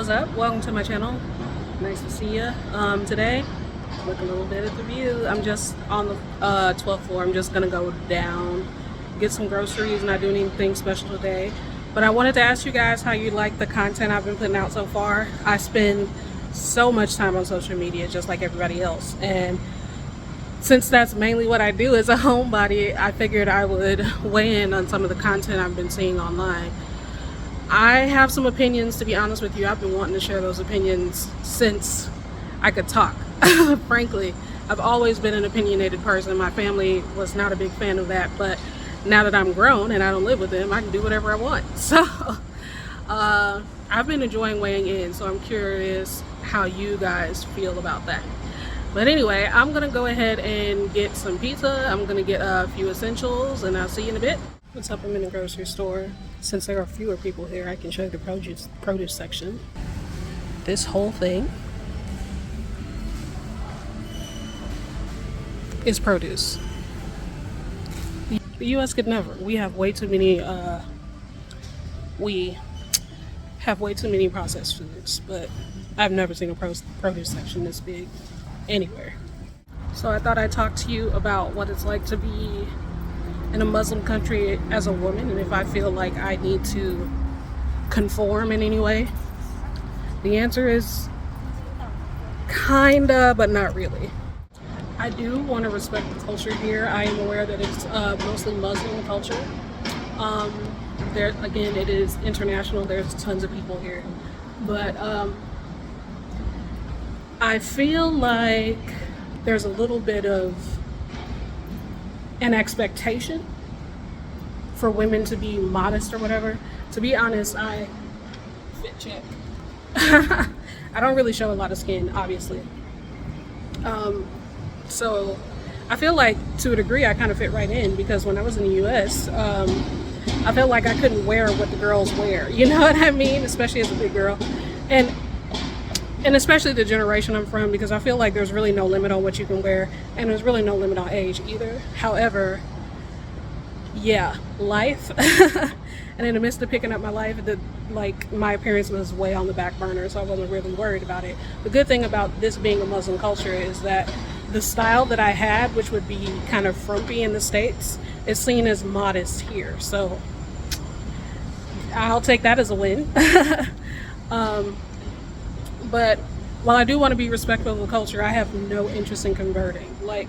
What's up? Welcome to my channel. Nice to see you. Today, look a little bit at the view. I'm just on the 12th floor. I'm just gonna go down, get some groceries. Not doing anything special today, but I wanted to ask you guys how you like the content I've been putting out so far. I spend so much time on social media, just like everybody else, and since that's mainly what I do as a homebody, I figured I would weigh in on some of the content I've been seeing online. I have some opinions, to be honest with you. I've been wanting to share those opinions since I could talk. Frankly, I've always been an opinionated person. My family was not a big fan of that, but now that I'm grown and I don't live with them, I can do whatever I want. So I've been enjoying weighing in, so I'm curious how you guys feel about that. But anyway, I'm gonna go ahead and get some pizza. I'm gonna get a few essentials, and I'll see you in a bit. What's up? I'm in the grocery store. Since there are fewer people here, I can show you the produce section. This whole thing is produce. The U.S. could never. We have way too many. We have way too many processed foods, but I've never seen a produce section this big anywhere. So I thought I'd talk to you about what it's like to be in a Muslim country as a woman, and if I feel like I need to conform in any way. The answer is kinda, but not really. I do want to respect the culture here. I am aware that it's mostly Muslim culture. There again, it is international. There's tons of people here, but I feel like there's a little bit of an expectation for women to be modest or whatever. To be honest, I fit check. I don't really show a lot of skin, obviously. So I feel like to a degree I kind of fit right in, because when I was in the US, I felt like I couldn't wear what the girls wear. You know what I mean? Especially as a big girl. And especially the generation I'm from, because I feel like there's really no limit on what you can wear, and there's really no limit on age either. However, yeah, life. And in the midst of picking up my life, my appearance was way on the back burner, so I wasn't really worried about it. The good thing about this being a Muslim culture is that the style that I had, which would be kind of frumpy in the States, is seen as modest here. So I'll take that as a win. But while I do want to be respectful of the culture, I have no interest in converting. Like,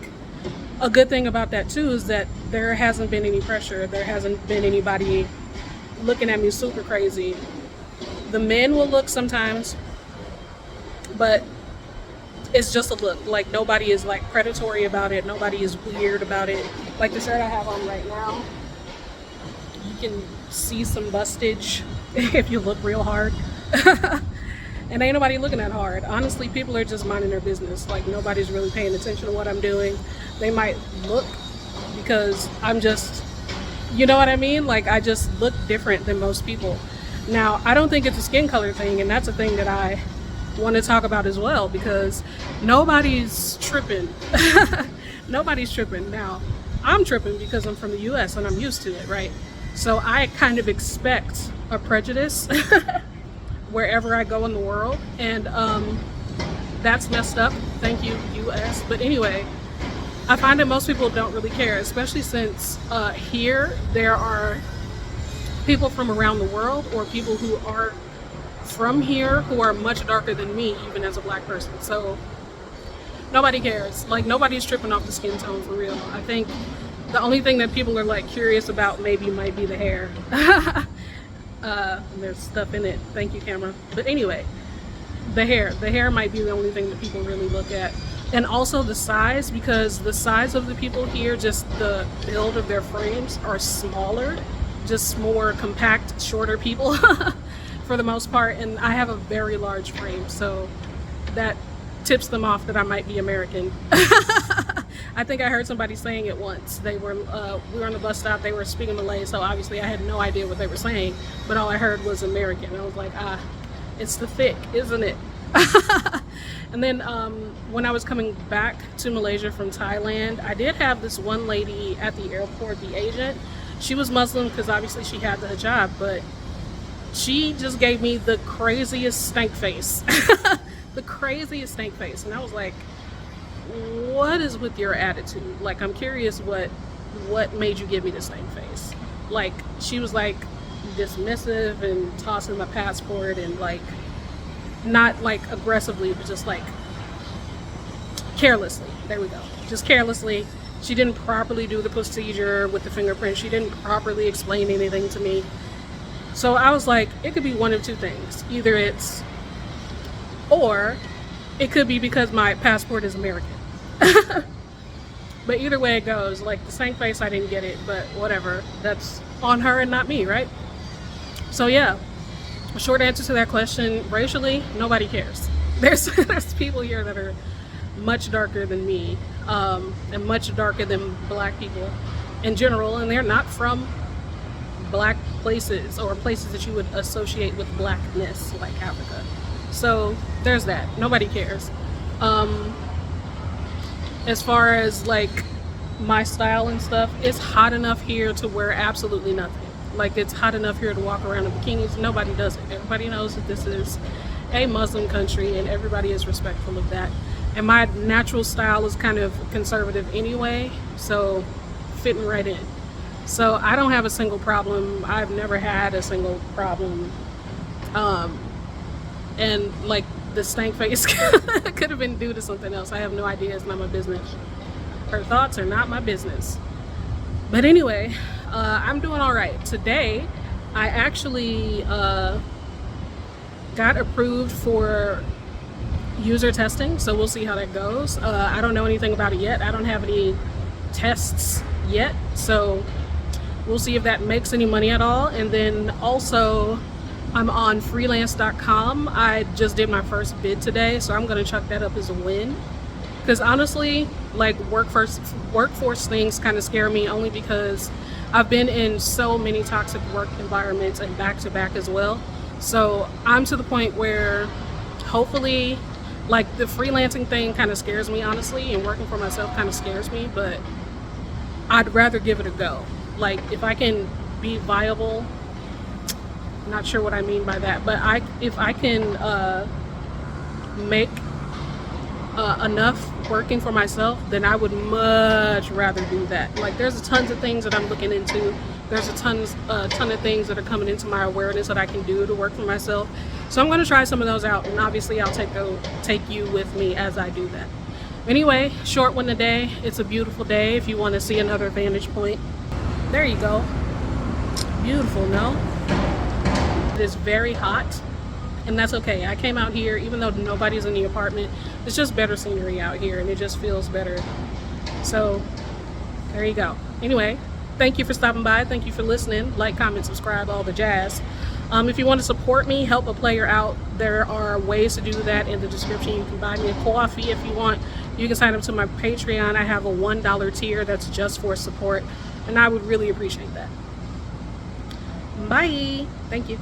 a good thing about that too is that there hasn't been any pressure. There hasn't been anybody looking at me super crazy. The men will look sometimes, but it's just a look. Like, nobody is like predatory about it. Nobody is weird about it. Like the shirt I have on right now, you can see some bustage if you look real hard. And ain't nobody looking that hard. Honestly, people are just minding their business. Like, nobody's really paying attention to what I'm doing. They might look because I'm just, you know what I mean? Like, I just look different than most people. Now, I don't think it's a skin color thing, and that's a thing that I want to talk about as well, because nobody's tripping. Nobody's tripping. Now, I'm tripping because I'm from the US and I'm used to it, right? So I kind of expect a prejudice wherever I go in the world, and that's messed up. Thank you, US. But anyway, I find that most people don't really care, especially since here there are people from around the world, or people who are from here who are much darker than me, even as a black person. So nobody cares. Like, nobody's tripping off the skin tone for real. I think the only thing that people are like curious about maybe might be the hair. There's stuff in it. Thank you, camera. But anyway, the hair might be the only thing that people really look at. And also the size, because the size of the people here, just the build of their frames are smaller, just more compact, shorter people for the most part. And I have a very large frame, so that tips them off that I might be American. I think I heard somebody saying it once. They were, we were on the bus stop, they were speaking Malay, so obviously I had no idea what they were saying, but all I heard was American. I was like, it's the thick, isn't it? And then when I was coming back to Malaysia from Thailand, I did have this one lady at the airport, the agent. She was Muslim because obviously she had the hijab, but she just gave me the craziest stank face. The craziest stank face. And I was like, what is with your attitude? Like, I'm curious what made you give me the stank face? Like, she was like dismissive and tossing my passport and like, not like aggressively, but just like carelessly. There we go. Just carelessly. She didn't properly do the procedure with the fingerprint. She didn't properly explain anything to me. So I was like, it could be one of two things. Either it's, or it could be because my passport is American. But either way it goes, like the stank face, I didn't get it, but whatever. That's on her and not me, right? So yeah, short answer to that question, racially, nobody cares. There's people here that are much darker than me, and much darker than black people in general, and they're not from black places or places that you would associate with blackness, like Africa. So there's that. Nobody cares. As far as like my style and stuff, it's hot enough here to wear absolutely nothing. Like, it's hot enough here to walk around in bikinis. Nobody does it. Everybody knows that this is a Muslim country and everybody is respectful of that. And my natural style is kind of conservative anyway, so fitting right in. So I don't have a single problem. I've never had a single problem. And like the stank face could have been due to something else. I have no idea. It's not my business. Her thoughts are not my business. But anyway, I'm doing all right. Today, I actually got approved for user testing, so we'll see how that goes. I don't know anything about it yet. I don't have any tests yet, so we'll see if that makes any money at all. And then also, I'm on freelance.com. I just did my first bid today, so I'm gonna chuck that up as a win. Because honestly, like workforce things kind of scare me, only because I've been in so many toxic work environments and back to back as well. So I'm to the point where hopefully, like the freelancing thing kind of scares me, honestly, and working for myself kind of scares me, but I'd rather give it a go. Like, if I can be viable, not sure what I mean by that, but if I can make enough working for myself, then I would much rather do that. Like, there's tons of things that I'm looking into. There's a ton of things that are coming into my awareness that I can do to work for myself. So I'm going to try some of those out, and obviously I'll take you with me as I do that. Anyway, short one today. It's a beautiful day if you want to see another vantage point. There you go. Beautiful, no? It is very hot, and that's okay. I came out here even though nobody's in the apartment. It's just better scenery out here, and it just feels better. So there you go. Anyway, thank you for stopping by. Thank you for listening. Like, comment, subscribe, all the jazz. If you want to support me, help a player out, there are ways to do that in the description. You can buy me a coffee if you want. You can sign up to my Patreon. I have a $1 tier that's just for support, and I would really appreciate that. Bye. Thank you.